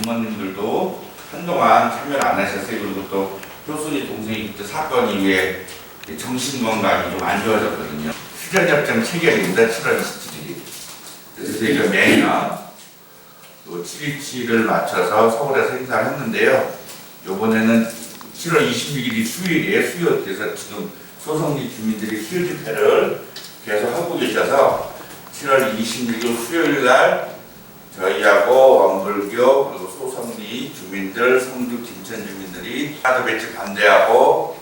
부모님들도 한동안 참여를 안 하셨어요. 그리고 또 효순이 동생이 그때 사건 이후에 정신건강이 좀 안 좋아졌거든요. 수전협정 체결입니다. 7월 27일. 그래서 저희가 매년 또 7.27을 맞춰서 서울에서 행사를 했는데요. 이번에는 7월 26일이 수요일이에요. 수요. 그래서 지금 소송리 주민들이 수요 집회를 계속 하고 계셔서 7월 26일 수요일 날 저희하고 원불교 그리고 소성리 주민들, 성주 김천 주민들이 카드 배치 반대하고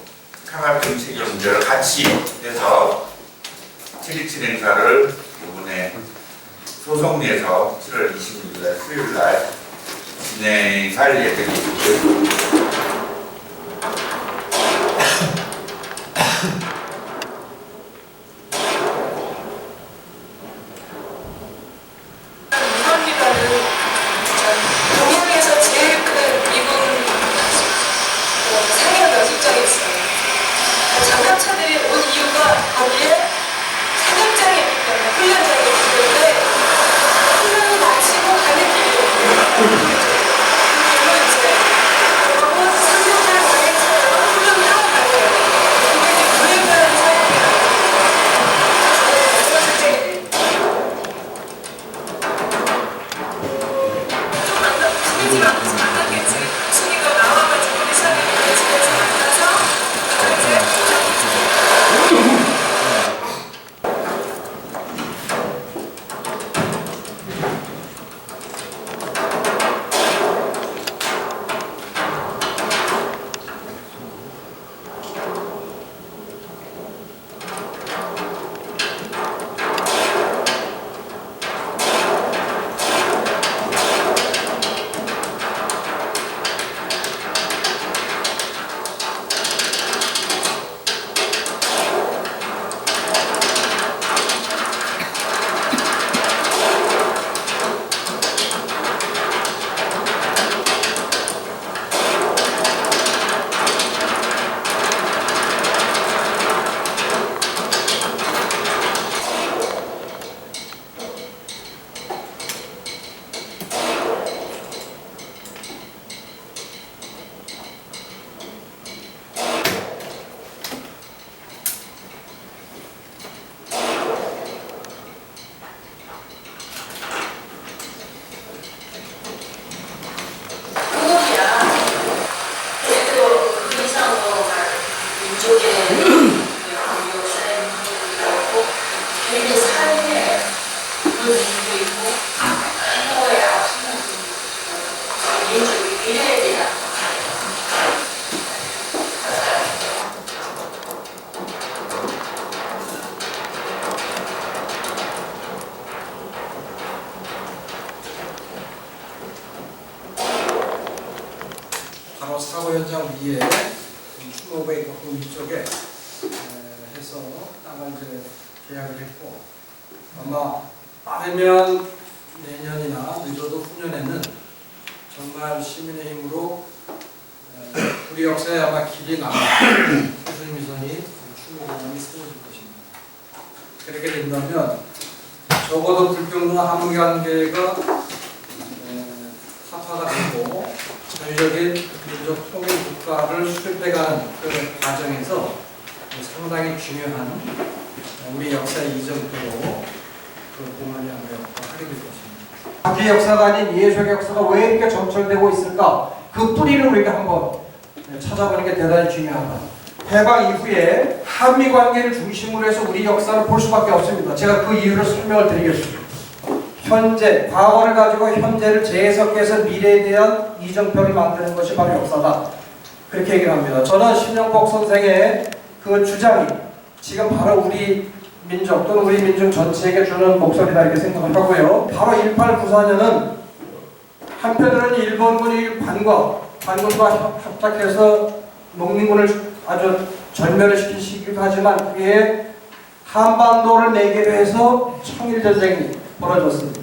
강압정책의 문제를 같이 해서 7.27 행사를 이번에 소성리에서 7월 26일 날 수요일 날 진행할 예정입니다. 바로 사고 현장 위에 추모베이 거품 위쪽에 해서 땅을 이제 계약을 했고, 아마 빠르면 내년이나 늦어도 후년에는 정말 시민의 힘으로 우리 역사에 아마 길이 남아 효순미선이 추모공원이 세워질 것입니다. 그렇게 된다면 적어도 불평로 함경계가 타파가 되고 전적인 민족 통일 국가를 수립해가는 그 과정에서 상당히 중요한 우리 역사의 이정표로 그 공헌이 하게 될 것입니다. 자기 역사가 아닌 예술의 역사가 왜 이렇게 점철되고 있을까? 그 뿌리를 우리가 한번 찾아보는 게 대단히 중요하다. 해방 이후에 한미 관계를 중심으로 해서 우리 역사를 볼 수밖에 없습니다. 제가 그 이유를 설명을 드리겠습니다. 현재, 과거를 가지고 현재를 재해석해서 미래에 대한 이정표를 만드는 것이 바로 역사다. 그렇게 얘기를 합니다. 저는 심영복 선생의 그 주장이 지금 바로 우리 민족 또는 우리 민족 전체에게 주는 목소리다 이렇게 생각을 하고요. 바로 1894년은 한편으로는 일본군이 관군과 협작해서 농민군을 아주 절멸을 시킨 시기도 하지만 그게 한반도를 매개로 해서 청일전쟁이 벌어졌습니다.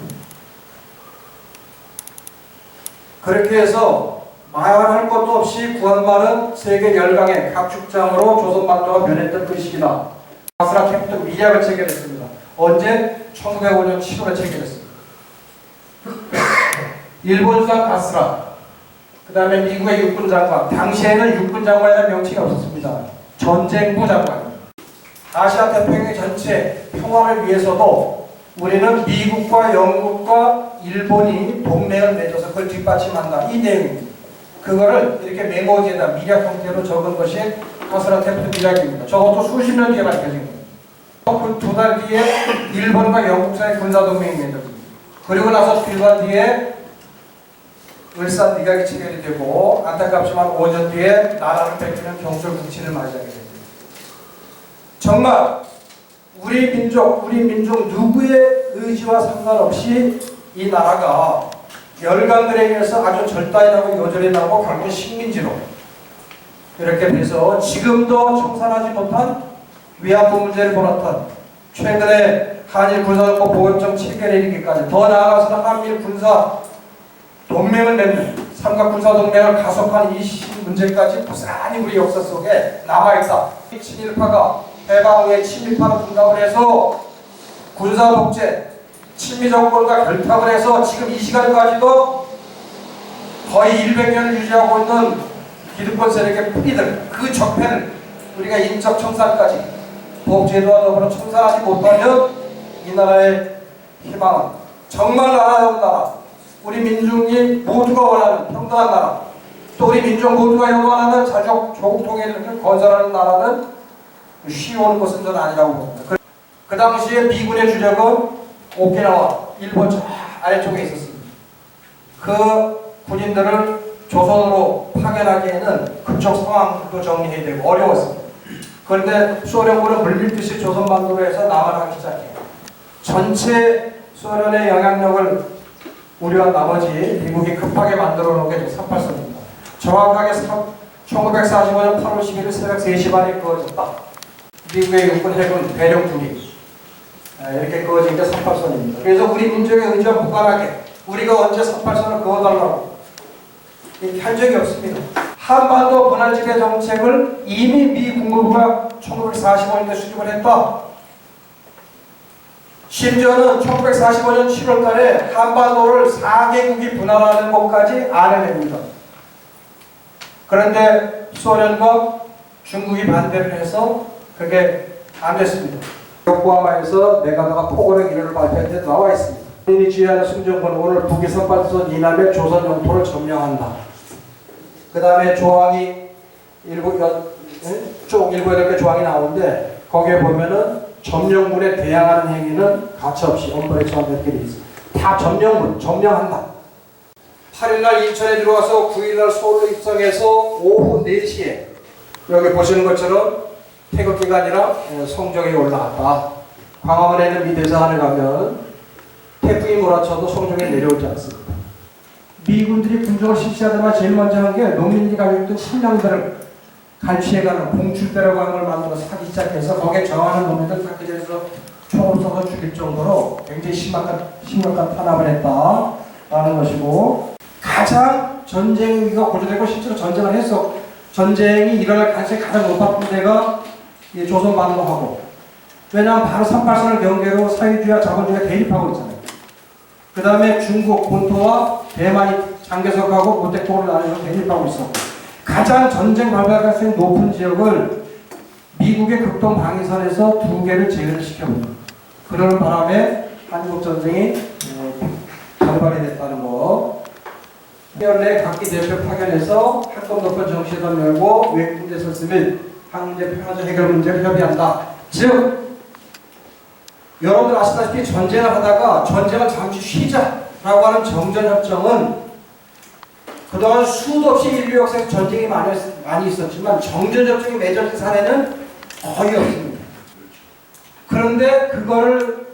그렇게 해서 말할 것도 없이 구한말은 세계 열강의 각축장으로 조선반도가 변했던 그 시기다. 가스라 캡틴 미략을 체결했습니다. 언제? 1905년 7월에 체결했습니다. 일본 수상 가스라 그 다음에 미국의 육군장관, 당시에는 육군장관이라는 명칭이 없었습니다. 전쟁부 장관입니다. 아시아 태평양 전체 평화를 위해서도 우리는 미국과 영국과 일본이 동맹을 맺어서 그걸 뒷받침한다. 이 내용입니다. 그거를 이렇게 메모지에다 미략 형태로 적은 것이 가스라테프 미략입니다. 저것도 수십 년 뒤에 밝혀진 겁니다. 그 두 달 뒤에 일본과 영국 사이 군사동맹이 맺어집니다. 그리고 나서 불과 뒤에 을산 미략이 체결이 되고 안타깝지만 5년 뒤에 나라를 뺏기는 경술 국친을 맞이하게 됩니다. 정말 우리 민족 누구의 의지와 상관없이 이 나라가 열강들에 의해서 아주 절단이라고 요절이 나고 결국 식민지로 이렇게 돼서 지금도 청산하지 못한 위안부 문제를 벌였던 최근에 한일 군사정보 보호협정 체결에 이르기까지 더 나아가서는 한일 군사 동맹을 맺는 삼각 군사 동맹을 가속한 이 문제까지 부산히 우리 역사 속에 남아있다. 친일파가 해방 후에 친일파로 분당을 해서 군사 독재, 친미 정권과 결탁을 해서 지금 이 시간까지도 거의 100년을 유지하고 있는 기득권 세력의 뿌리들, 그 적폐를 우리가 인적 청산까지 법제도와 더불어 청산하지 못하면 이 나라의 희망은 정말 나라다운 나라, 우리 민중이 모두가 원하는 평등한 나라, 또 우리 민족 모두가 영원하는 자족 조국 통일을 건설하는 나라는 쉬운 것은 전 아니라고 봅니다. 그 당시에 미군의 주력은 오키나와 일본 저 아래쪽에 있었습니다. 그 군인들을 조선으로 파견하기에는 그쪽 상황도 정리해야 되고 어려웠습니다. 그런데 소련군은 물밀듯이 조선반도로 해서 남하하기 시작해요. 전체 소련의 영향력을 우려한 나머지 미국이 급하게 만들어 놓은 게 3.8선입니다. 정확하게 1945년 8월 11일 새벽 3시 반에 그어졌다. 미국의 육군 해군 배령군이 이렇게 그어진 게 3.8선입니다. 그래서 우리 민족의 의지와 무관하게 우리가 언제 3.8선을 그어달라고 이렇게 한 적이 없습니다. 한반도 분할지배 정책을 이미 미 국무부가 1945년에 수립을 했다. 심지어는 1945년 7월 달에 한반도를 4개국이 분할하는 것까지 안해냅니다. 그런데 소련과 중국이 반대를 해서 그게 안 됐습니다. 요코하마에서 네가다가 포고령 이론을 발표할 때 나와 있습니다. 본인이 지휘하는 승정부는 오늘 북위 3.8선 이남의 조선 영토를 점령한다. 그 다음에 조항이 쭉 7개 조항이 나오는데 거기에 보면은 점령군에 대항하는 행위는 가차없이 엄벌에 처한다 이렇게 돼 있어요. 다 점령한다. 8일날 인천에 들어와서 9일날 서울로 입성해서 오후 4시에 여기 보시는 것처럼 태극기가 아니라 성정에 올라갔다. 광화문에 있는 미 대사관에 가면 태풍이 몰아쳐도 성정에 내려오지 않습니다. 미군들이 군정을 실시하다가 제일 먼저 한 게 농민들이 가지고 있던 식량들을 갈취해가는 공출대라고 하는 걸 만들어서 하기 시작해서 거기에 저항하는 놈들을 다 그제서 총을 쏘서 죽일 정도로 굉장히 심각한 탄압을 했다라는 것이고, 가장 전쟁 위기가 고조되고 실제로 전쟁을 해서 전쟁이 일어날 가능성이 가장 높았던 데가 조선반도하고, 왜냐하면 바로 3.8선을 경계로 사회주의와 자본주의가 대립하고 있잖아요. 그 다음에 중국 본토와 대만이 장개석하고 모택국으로 나눠서 대립하고 있었고, 가장 전쟁 발발 가능성이 높은 지역을 미국의 극동 방위선에서 2개를 제외를 시켜봅니다. 그러는 바람에 한국전쟁이 발발이 됐다는 거. 2년 내 각기 대표 파견해서 학급 높은 정시회담 열고 외국 문제 설득 및 한국문제 평화적 해결 문제를 협의한다. 즉, 여러분들 아시다시피 전쟁을 하다가 전쟁을 잠시 쉬자라고 하는 정전협정은 그동안 수도 없이 인류 역사에서 전쟁이 많이 있었지만 정전협정이 맺어진 사례는 거의 없습니다. 그런데 그거를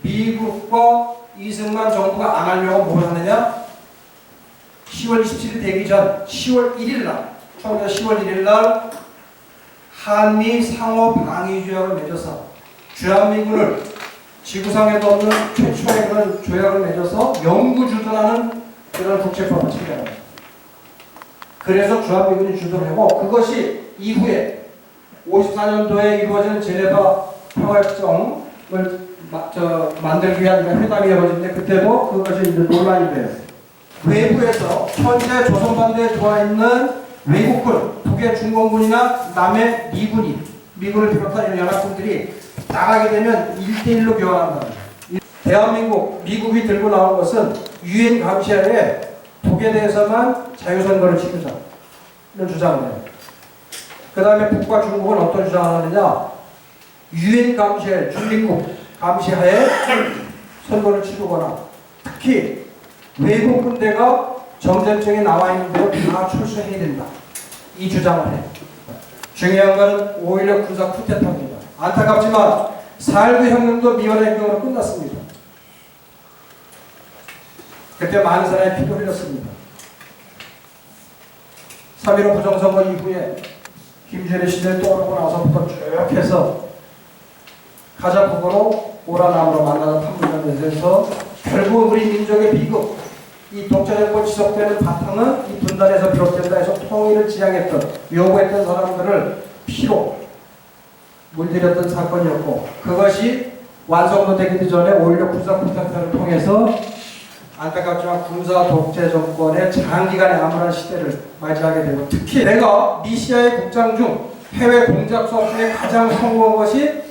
미국과 이승만 정부가 안 하려고 뭘 하느냐? 10월 27일 되기 전 10월 1일 날, 10월 1일 날 한미 상호 방위 조약을 맺어서 주한미군을 지구상에도 없는 최초의 그런 조약을 맺어서 영구 주둔하는 그런 국제법을 체결합니다. 그래서 주한미군이 주둔을 하고, 그것이 이후에 54년도에 이루어지는 제네바 평화협정을 만들기 위한 회담이 이루어지는데 그때도 그것이 이제 논란이 돼요. 외부에서 현재 조선반도에 들어와 있는 외국군, 북의 중공군이나 남의 미군을 비롯한 연합군들이 나가게 되면 1대1로 교환한다. 대한민국, 미국이 들고 나온 것은 유엔 감시하에 북에 대해서만 자유선거를 치르자는 주장을 해요. 그 다음에 북과 중국은 어떤 주장을 하느냐? 유엔 감시하에, 중립국 감시하에 선거를 치르거나 특히 외국 군대가 정전증에 나와 있는 대로 다 출소해야 된다. 이 주장을 해요. 중요한 것은 오히려 군사 쿠데타입니다. 안타깝지만 4.19 혁명도 미완의 혁명으로 끝났습니다. 그때 많은 사람이 피를 흘렸습니다. 3.15 부정선거 이후에 김주현의 시대에 떠오르고 나서부터 쭉 해서 가자북으로 오라남으로 만나서 판문점에서 결국 우리 민족의 비극, 이 독재정권 지속되는 바탕은 이 분단에서 비롯된다 해서 통일을 지향했던, 요구했던 사람들을 피로 물들였던 사건이었고, 그것이 완성도 되기도 전에 오히려 군사 쿠데타를 통해서 안타깝지만 군사 독재 정권의 장기간의 암울한 시대를 맞이하게 되고, 특히 내가 미시아의 국장 중 해외 공작 수업 중에 가장 성공한 것이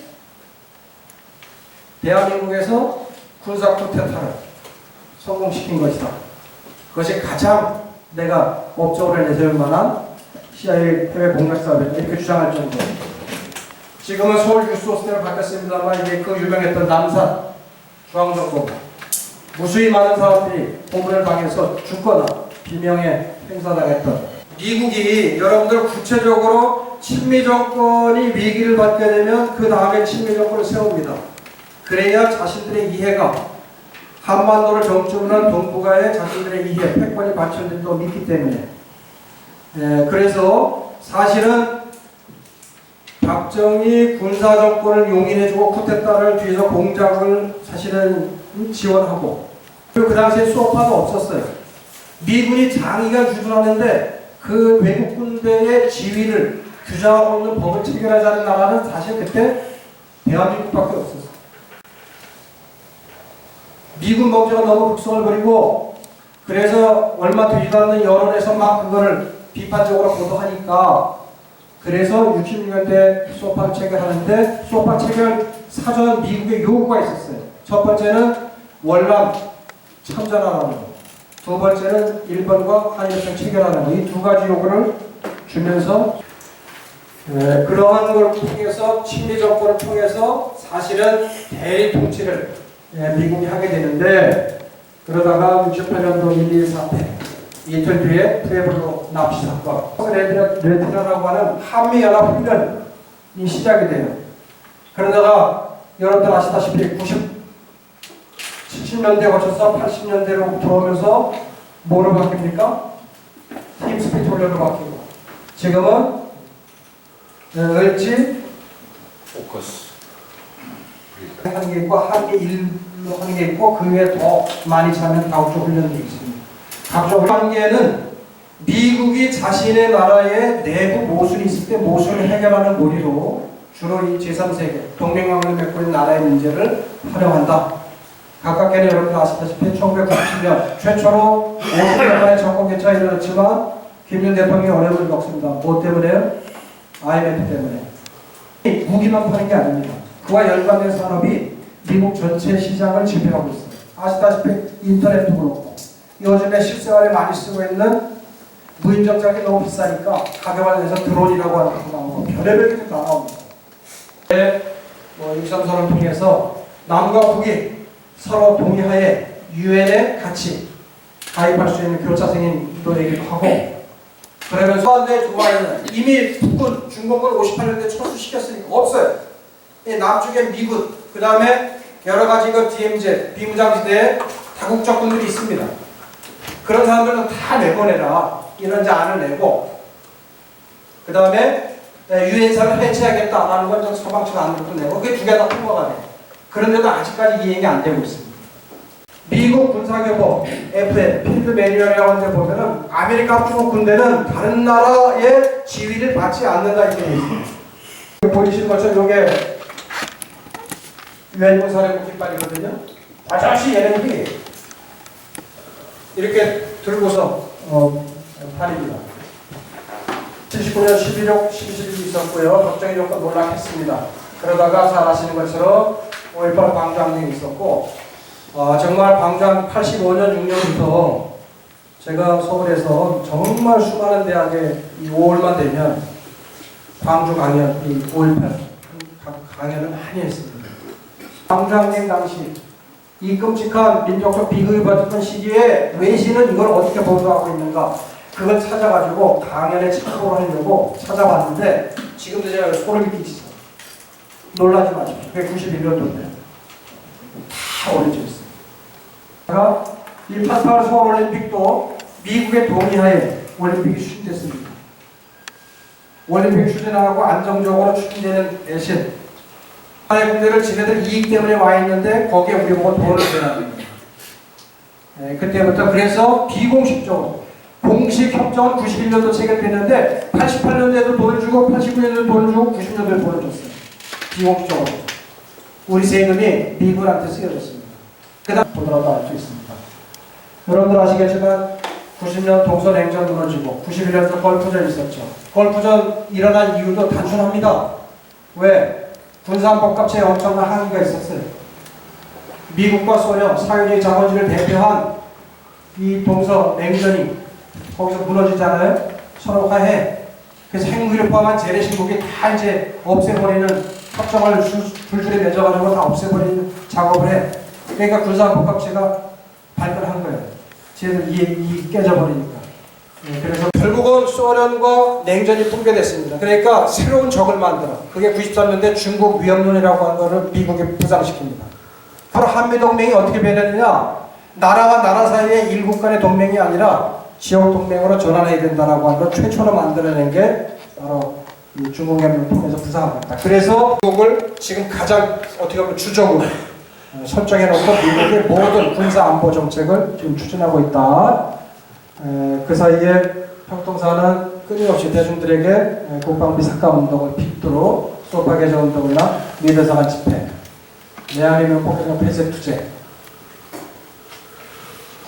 대한민국에서 군사 쿠데타를 성공시킨 것이다. 그것이 가장 내가 업적으로 내세울 만한 CIA 해외 공작 사업이다. 이렇게 주장할 정도로. 지금은 서울 유스호스텔로 바뀌었습니다만 이게 그 유명했던 남산 중앙정보 무수히 많은 사람들이 고문을 당해서 죽거나 비명에 행사당했던 미국이 여러분들 구체적으로 친미 정권이 위기를 받게 되면 그 다음에 친미 정권을 세웁니다. 그래야 자신들의 이해가 한반도를 정점으로 한 동북아의 자신들의 이해, 패권이 받쳐진다고 믿기 때문에 그래서 사실은 박정희 군사정권을 용인해주고 쿠데타를 뒤에서 공작을 사실은 지원하고 그리고 그 당시에 수업파가 없었어요. 미군이 장기간 주둔하는데 그 외국 군대의 지위를 규정하고 있는 법을 체결하지 않은 나라는 사실 그때 대한민국밖에 없었어요. 미군 범죄가 너무 극성을 부리고 그래서 얼마 되지도 않는 여론에서 막 그거를 비판적으로 보도하니까 그래서 66년대 수업학 체결하는데 수업학 체결 사전 미국의 요구가 있었어요. 첫 번째는 월남 참전하라는 거, 두 번째는 일본과 한일협정 체결하는 거, 이 두 가지 요구를 주면서 그러한 걸 통해서 친미 정권을 통해서 사실은 대리 통치를 미국이 하게 되는데 그러다가 68년도 1.2 사태 이틀 뒤에 푸에블로 납치 사건 레티나라고 하는 한미연합훈련이 시작이 돼요. 그러다가 여러분들 아시다시피 70년대에 거쳐서 80년대로 들어오면서 뭐로 바뀝니까? 팀스피드 훈련으로 바뀌고 지금은 을지 포커스 하는 게 있고 한계 1로 하는 게 있고 그 외에 더 많이 차면 다국적 훈련이 있습니다. 다국적 한계는 미국이 자신의 나라에 내부 모순이 있을 때 모순을 해결하는 고리로 주로 이 제3세계 동맹관계를 맺고 있는 나라의 문제를 활용한다. 가깝게는 여러분 아시다시피 1997년 최초로 50년 만에 정권 개최가 일어났지만 김일성 대통령이 어려움을 겪습니다. 뭐 때문에요? IMF 때문에. 무기만 파는 게 아닙니다. 그와 연관된 산업이 미국 전체 시장을 지배하고 있어요. 아시다시피 인터넷도 그렇고 요즘에 실생활에 많이 쓰고 있는 무인정착이 너무 비싸니까 가격을 내서 드론이라고 하는 것도 나오고 별의별 게 다 나옵니다. 육삼선을 통해서 남과 북이 서로 동의하에 유엔에 같이 가입할 수 있는 교차생인도 되기도 하고 그러면서 한데 좋아하는 이미 북군, 중공군 58년대 철수시켰으니까 없어요. 남쪽에 미군, 그 다음에 여러 가지 그 DMZ, 비무장지대에 다국적군들이 있습니다. 그런 사람들은 다 내보내라. 이런 안을 내고, 그 다음에 유엔사를 해체하겠다라는 건 서방 측 안으로도 내고, 그게 두 개 다 통과가 돼요. 그런데도 아직까지 이행이 안 되고 있습니다. 미국 군사교보, FN, 필드 매뉴얼이라고 하는 데 보면은 아메리카 중국 군대는 다른 나라의 지위를 받지 않는다 이렇게 되어 있습니다. 보이시는 것처럼 이게 유엔군 사령부 깃발이거든요. 다시 얘네들이 이렇게 들고서 팔입니다. 79년 11월 11일이 있었고요. 걱정이 조금 놀랍했습니다. 그러다가 잘 아시는 것처럼 5.18 광주항쟁이 있었고 정말 광주항 85년 6년부터 제가 서울에서 정말 수많은 대학에 이 5월만 되면 광주 강연, 이 5.18 강연을 많이 했습니다. 광주항쟁 당시 이 끔찍한 민족적 비극이 벌어졌던 시기에 외신은 이걸 어떻게 보도하고 있는가 그걸 찾아가지고 강연에 참고를 하려고 찾아봤는데 지금도 제가 소름이 끼치죠. 놀라지 마십시오. 그게 91년도인데 다 오래져 있어요. 제가 188 서울올림픽도 미국의 동의하에 올림픽이 추진됐습니다. 올림픽 추진하고 안정적으로 추진되는 대신 하나의 군대를 지네들 이익 때문에 와 있는데 거기에 우리 보고 돈을 내는 겁니다. 그때부터 그래서 비공식적으로 공식 협정은 91년도 체결됐는데 88년도에도 돈을 주고 89년도에도 돈을 주고 90년도에 돈을 줬어요. 비공식적으로 우리 세금이 미국한테 쓰여졌습니다. 그 다음 보더라도 알 수 있습니다. 여러분들 아시겠지만 90년 동서냉전 무너지고 91년도 걸프전 있었죠. 걸프전 일어난 이유도 단순합니다. 왜? 군사복합체에 엄청난 한계가 있었어요. 미국과 소련, 사회주의 자본주의를 대표한 이 동서냉전이 거기서 무너지잖아요. 서로 화해. 그래서 핵무기를 포함한 재래신국이 다 이제 없애버리는 협정을 줄줄이 맺어가지고 다 없애버리는 작업을 해. 그러니까 군사복합체가 발전한 거예요. 쟤들 이 깨져버리니까. 그래서 결국은 소련과 냉전이 붕괴됐습니다. 그러니까 새로운 적을 만들어. 그게 93년대 중국 위협론이라고 하는 것을 미국에 부상시킵니다. 바로 한미동맹이 어떻게 변했느냐? 나라와 나라 사이의 일국 간의 동맹이 아니라 지역 동맹으로 전환해야 된다라고 하는 걸 최초로 만들어낸 게 바로 이 중국협력을 통해서 부상합니다. 그래서 미국을 지금 가장 어떻게 보면 주적으로 설정해놓고 미국의 모든 군사 안보 정책을 지금 추진하고 있다. 그 사이에 평통사는 끊임없이 대중들에게 국방비 삭감 운동을 pit도로 소파 개정 운동이나 미대사관 집회, 내 아니면 폭행령 폐쇄 투쟁.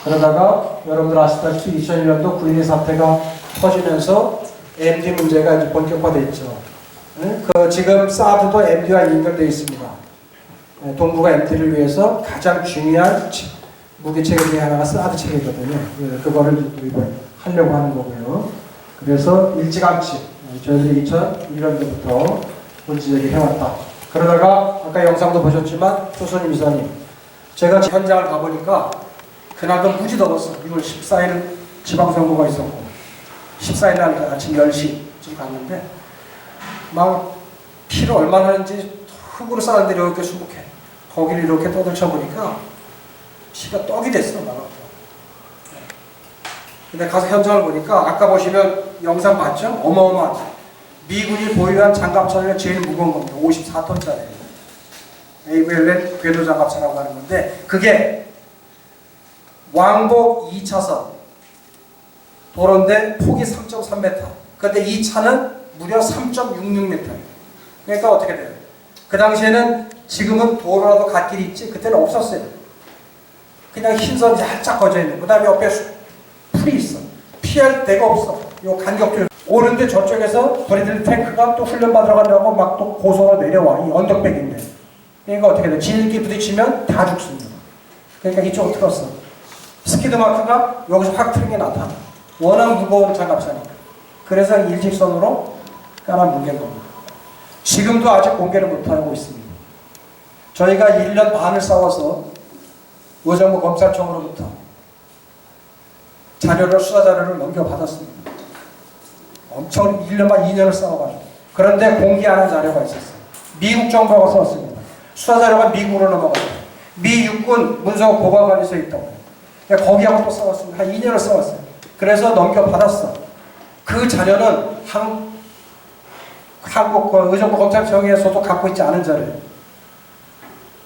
그러다가 여러분들 아시다시피 2001년도 구인의 사태가 터지면서 MD 문제가 이제 본격화됐죠. 지금 사드도 MD와 연결되어 있습니다. 동북아 MD를 위해서 가장 중요한 무기 체계 중에 하나가 사드 체계거든요. 그거를 도입을 하려고 하는 거고요. 그래서 일찌감치 저희들이 2001년도부터 문제제기 해왔다. 그러다가 아까 영상도 보셨지만 조선임 이사님, 제가 현장을 가보니까 그날도 무지 더웠어. 6월 14일 지방선거가 있었고 14일 날 아침 10시쯤 갔는데 막 피를 얼마나 하는지 흙으로 쌓은데 이렇게 수북해. 거기를 이렇게 떠들쳐 보니까 피가 떡이 됐어. 나가고. 근데 가서 현장을 보니까 아까 보시면 영상 봤죠? 어마어마한 미군이 보유한 장갑차가 제일 무거운 겁니다. 54톤짜리 AVLN 궤도 장갑차라고 하는 건데 그게 왕복 2차선 도로인데 폭이 3.3m. 그런데 이 차는 무려 3.66m. 그러니까 어떻게 돼요? 그 당시에는 지금은 도로라도 갓길이 있지 그때는 없었어요. 그냥 흰선 살짝 거져 있는. 그 다음에 옆에 풀이 있어. 피할 데가 없어. 요 간격들 오는데 저쪽에서 브래들리 탱크가 또 훈련 받으러 간다고 막 또 고속으로 내려와. 이 언덕백인데. 그러니까 어떻게 돼? 지들끼리 부딪히면 다 죽습니다. 그러니까 이쪽으로 틀었어. 스키드 마크가 여기서 확 트는 게 나타나. 워낙 무거운 장갑차니까. 그래서 일직선으로 깔아 뭉갠 겁니다. 지금도 아직 공개를 못하고 있습니다. 저희가 1년 반을 싸워서 의정부 검찰청으로부터 수사 자료를 넘겨받았습니다. 엄청 1년 반 2년을 싸워가지고. 그런데 공개하는 자료가 있었어요. 미국 정부가 썼습니다. 수사 자료가 미국으로 넘어가요. 미 육군 문서 보관관에서 있다고. 거기하고 또 싸웠습니다. 한 2년을 싸웠어요. 그래서 넘겨받았어. 그 자료는 한국 의정부 검찰청에서도 갖고 있지 않은 자료예요.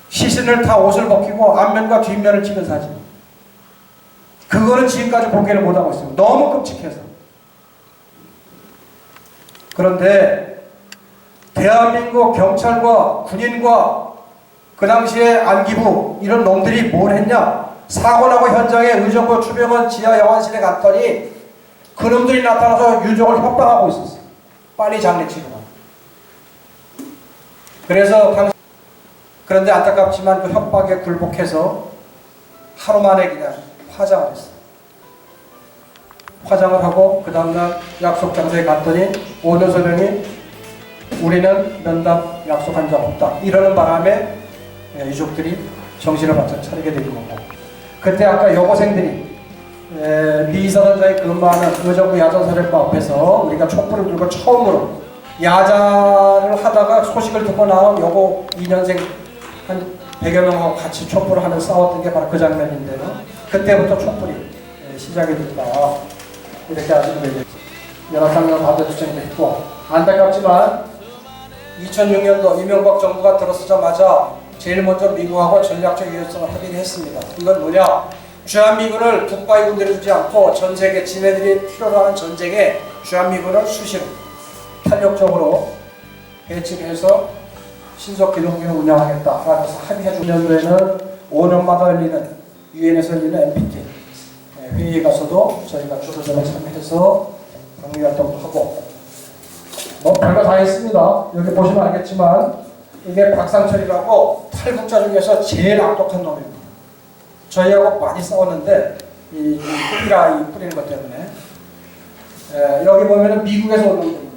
시신을 다 옷을 벗기고 앞면과 뒷면을 찍은 사진. 그거는 지금까지 공개를 못하고 있어요. 너무 끔찍해서. 그런데 대한민국 경찰과 군인과 그 당시에 안기부 이런 놈들이 뭘 했냐? 사고 나고 현장에 의정부 추병원 지하 영안실에 갔더니 그놈들이 나타나서 유족을 협박하고 있었어요. 빨리 장례치르라. 그래서 그런데 안타깝지만 그 협박에 굴복해서 하루 만에 그냥 화장을 했어요. 화장을 하고 그 다음날 약속 장소에 갔더니 오늘 소령이 우리는 면담 약속한 적 없다 이러는 바람에 유족들이 정신을 바짝 차리게 된 거고, 그때 아까 여고생들이 미사단장이 근무하는 의정부 야전사령부 앞에서 우리가 촛불을 들고 처음으로 야자를 하다가 소식을 듣고 나온 여고 2년생 한 100여 명하고 같이 촛불을 하며 싸웠던 게 바로 그 장면인데요. 그때부터 촛불이 시작이 됐다 이렇게 아시면 되겠습니다. 연합상명 반대투쟁도 했고, 안타깝지만 2006년도 이명박 정부가 들어서자마자 제일 먼저 미국하고 전략적 유연성을 합의했습니다. 이건 뭐냐? 주한미군을 국가위군들이 두지 않고 전 세계 지네들이 필요로 하는 전쟁에 주한미군을 수시로 탄력적으로 배치를 해서 신속기동기를 운영하겠다라고 해서 합의해 준 년도에는 5년마다 열리는 유엔에서 열리는 NPT 회의에 가서도 저희가 주도전에 참여해서 방위활동도 하고 뭐 별거 다 했습니다. 여기 보시면 알겠지만 이게 박상철이라고 탈북자 중에서 제일 악독한 놈입니다. 저희하고 많이 싸웠는데 이 뿌리는 것 때문에 여기 보면은 미국에서 온 놈들입니다.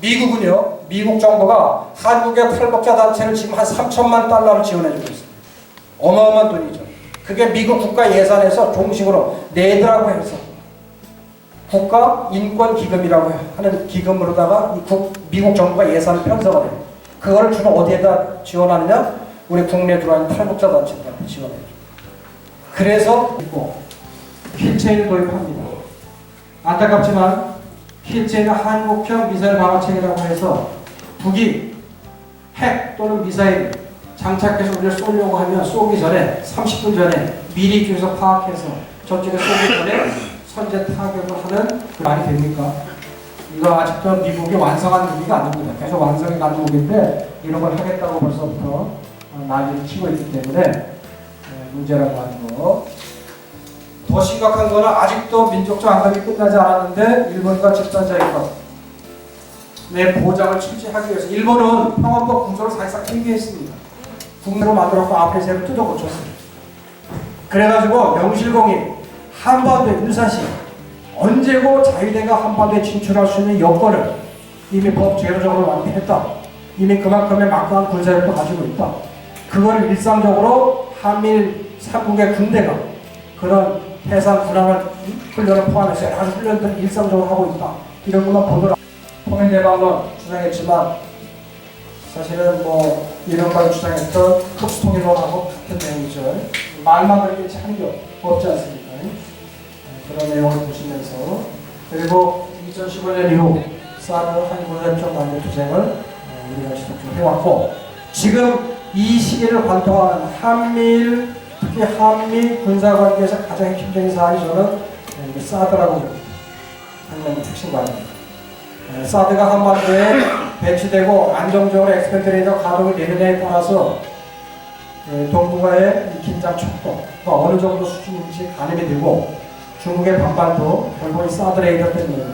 미국은요, 미국 정부가 한국의 탈북자 단체를 지금 한 3천만 달러를 지원해주고 있습니다. 어마어마한 돈이죠. 그게 미국 국가 예산에서 종식으로 내더라고 해서 국가 인권 기금이라고 하는 기금으로다가 미국 정부가 예산을 편성을 해요. 그거를 주로 어디에다 지원하느냐? 우리 국내에 들어와 있는 탈북자 단체들한테 지원해요. 그래서 힐체인을 도입합니다. 안타깝지만 힐체인은 한국형 미사일 방어체계라고 해서 북이 핵 또는 미사일 장착해서 우리를 쏘려고 하면 쏘기 전에 30분 전에 미리 쪽에서 파악해서 저쪽에 쏘기 전에 선제 타격을 하는 그 말이 됩니까? 이거 아직도 미국이 완성한 무기가 아닙니다. 계속 완성해 가는 무기인데 이런 걸 하겠다고 벌써부터 난리를 치고 있기 때문에 문제라고 하는 거. 더 심각한 거는 아직도 민족적 안감이 끝나지 않았는데 일본과 집단자유권 내 보장을 실시하기 위해서 일본은 평화법 구조를 사실상 폐기했습니다. 국내로 만들었고 아프리카를 뜯어 고쳤습니다. 그래가지고 명실공히 한반도의 유사시 언제고 자유대가 한반도에 진출할 수 있는 여건을 이미 법 제도적으로 완비했다. 이미 그만큼의 막강한 군사력도 가지고 있다. 그걸 일상적으로 한미일 3국의 군대가 그런 해상 군함을 훈련을 포함해서 여러 가지 훈련들을 일상적으로 하고 있다. 이런 것만 보더라. 통일대방론 주장했지만 사실은 뭐 이런 걸 주장했던 흡수통일론하고 같은 내용이죠. 말만 그렇게 하는 게 없지 않습니까? 그런 내용을 보시면서, 그리고 2015년 이후 사드 한국협정 반대투쟁을 우리가 지속적으로 해왔고, 지금 이 시기를 관통하는 한미일, 특히 한미 군사관계에서 가장 핵심적인 사안이 저는 사드라고 하는 핵심관입니다. 사드가 한반도에 배치되고 안정적으로 엑스펜트레이더 가동을 내느냐에 따라서 동북아의 긴장 촉도가 어느 정도 수준인지 가늠이 되고, 중국의 반발도 결국 이 사드 레이더 때문에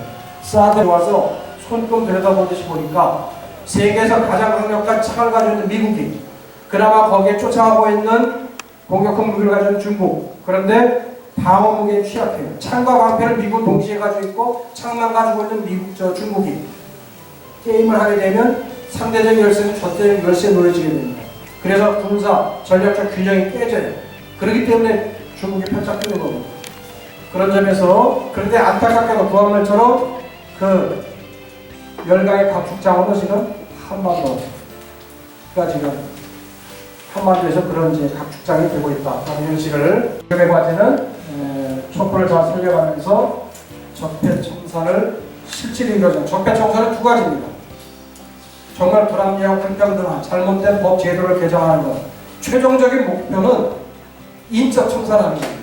사드에 와서 손금 들여다보듯이 보니까 세계에서 가장 강력한 창을 가지고 있는 미국이, 그나마 거기에 쫓아가고 있는 공격형 무기를 가지고 있는 중국, 그런데 방어 무기에 취약해요. 창과 방패를 미국 동시에 가지고 있고 창만 가지고 있는 중국이 게임을 하게 되면 상대적 열세는 저대적 열세에 놓여지게 됩니다. 그래서 군사 전략적 균형이 깨져요. 그렇기 때문에 중국이 편착 뜨는 겁니다. 그런 점에서, 그런데 안타깝게도 구한말처럼 그 열강의 각축장으로 지금 한반도가 지금 한반도에서 그런 이제 각축장이 되고 있다. 라는 현실을 기업의 과제는 촛불을 잘 살려가면서 적폐청산을 실질이 이루어지는, 적폐청산은 두 가지입니다. 정말 불합리하고 불평등한 잘못된 법 제도를 개정하는 것. 최종적인 목표는 인적 청산하는 겁니다.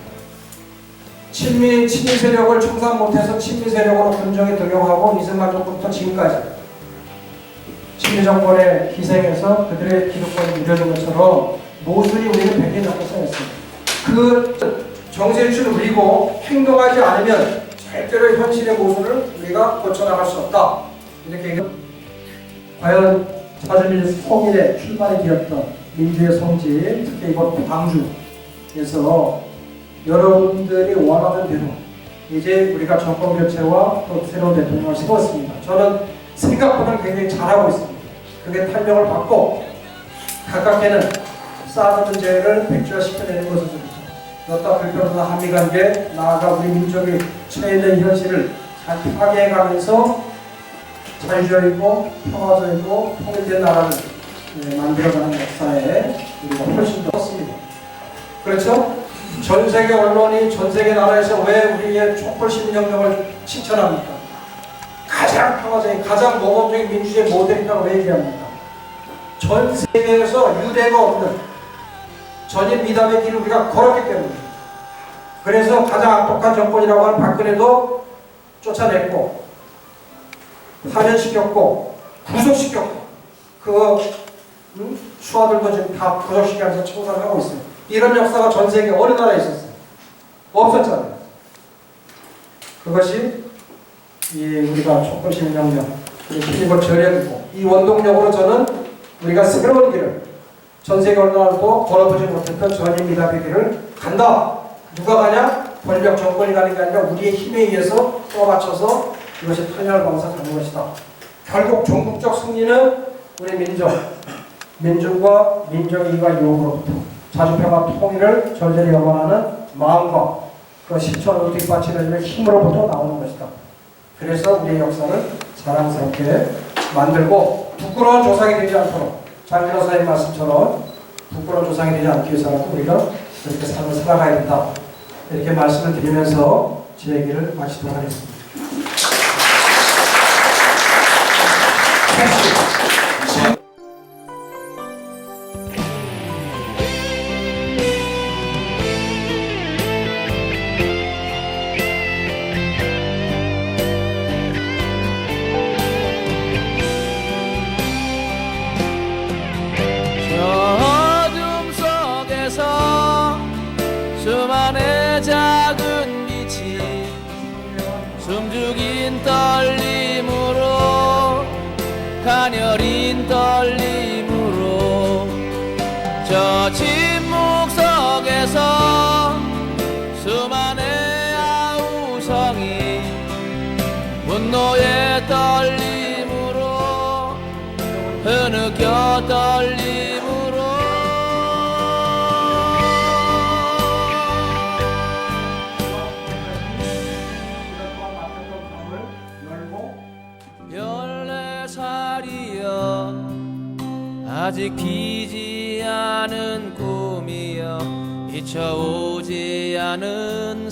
친미 세력을 청산 못해서 친미 세력으로 군정에 등용하고 이승만 정부부터 지금까지 친미 정권의 희생에서 그들의 기득권이 누려진 것처럼 모순이 우리는 100년 넘게 쌓였습니다. 그 정세추를 우리고 행동하지 않으면 절대로 현실의 모순을 우리가 고쳐나갈 수 없다. 이렇게 얘기합니다. 과연 자주민 통일의 출발이 되었던 민주의 성지, 특히 이번 광주에서 여러분들이 원하던 대로 이제 우리가 정권 교체와 또 새로운 대통령을 세웠습니다. 저는 생각보다 굉장히 잘하고 있습니다. 그게 탄력을 받고 가깝게는 사드 문제를 백지화시켜내는 것으로부터 여타 불편한 한미관계 나아가 우리 민족이 처해 있는 현실을 잘 파괴해가면서 자유적이고 평화적이고 통일된 나라를 만들어가는 역사에 우리가 훨씬 더 컸습니다. 그렇죠? 전 세계 언론이 전 세계 나라에서 왜 우리의 촛불 시민혁명을 칭찬합니까? 가장 평화적인, 가장 모범적인 민주주의 모델이라고 왜 얘기합니까? 전 세계에서 유례가 없는 전인 미담의 길을 우리가 걸었기 때문에, 그래서 가장 악독한 정권이라고 하는 박근혜도 쫓아냈고 파면시켰고 구속시켰고 수하들도 지금 다 구속시키면서 청산을 하고 있어요. 이런 역사가 전 세계 어느 나라에 있었어요? 없었잖아요. 그것이 우리가 촛불시민혁명 힘입을 저력이고, 이 원동력으로 저는 우리가 새로운 길을 전 세계 어느 나라도 걸어보지 못했던 전인미답의 길을 간다. 누가 가냐? 권력 정권이 가는 게 아니라 우리의 힘에 의해서 떠맞춰서 이것이 탄력을 방사 가는 것이다. 결국 종국적 승리는 우리 민족과 민족의 이가 유혹으로부터 자주평화 통일을 절절히 염원하는 마음과 그 실천으로 뒷받침해주는 힘으로부터 나오는 것이다. 그래서 우리의 역사를 자랑스럽게 만들고 부끄러운 조상이 되지 않도록 장민호사님 말씀처럼 부끄러운 조상이 되지 않기 위해서라도 우리가 이렇게 삶을 살아가야 된다. 이렇게 말씀을 드리면서 제 얘기를 마치도록 하겠습니다. 어둠 속에서 수많은 작은 빛이 숨죽인 떨림으로 가녀린 떨림으로 저 침묵 속에서 수많은 아우성이 분노의 떨림으로 흐느껴 떨림으로 아직 피지 않은 꿈이여 비춰오지 않은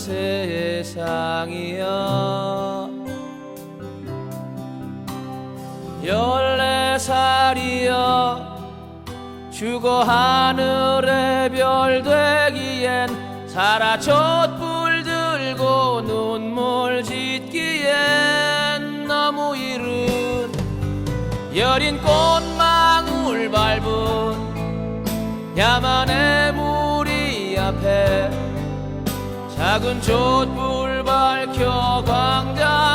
세상이여 14살이여 죽어 하늘의 별 되기엔 살아 촛불 들고 눈물 짓기엔 너무 이른 여린 꽃망울 밟은 야만의 무리 앞에 작은 촛불 밝혀 광장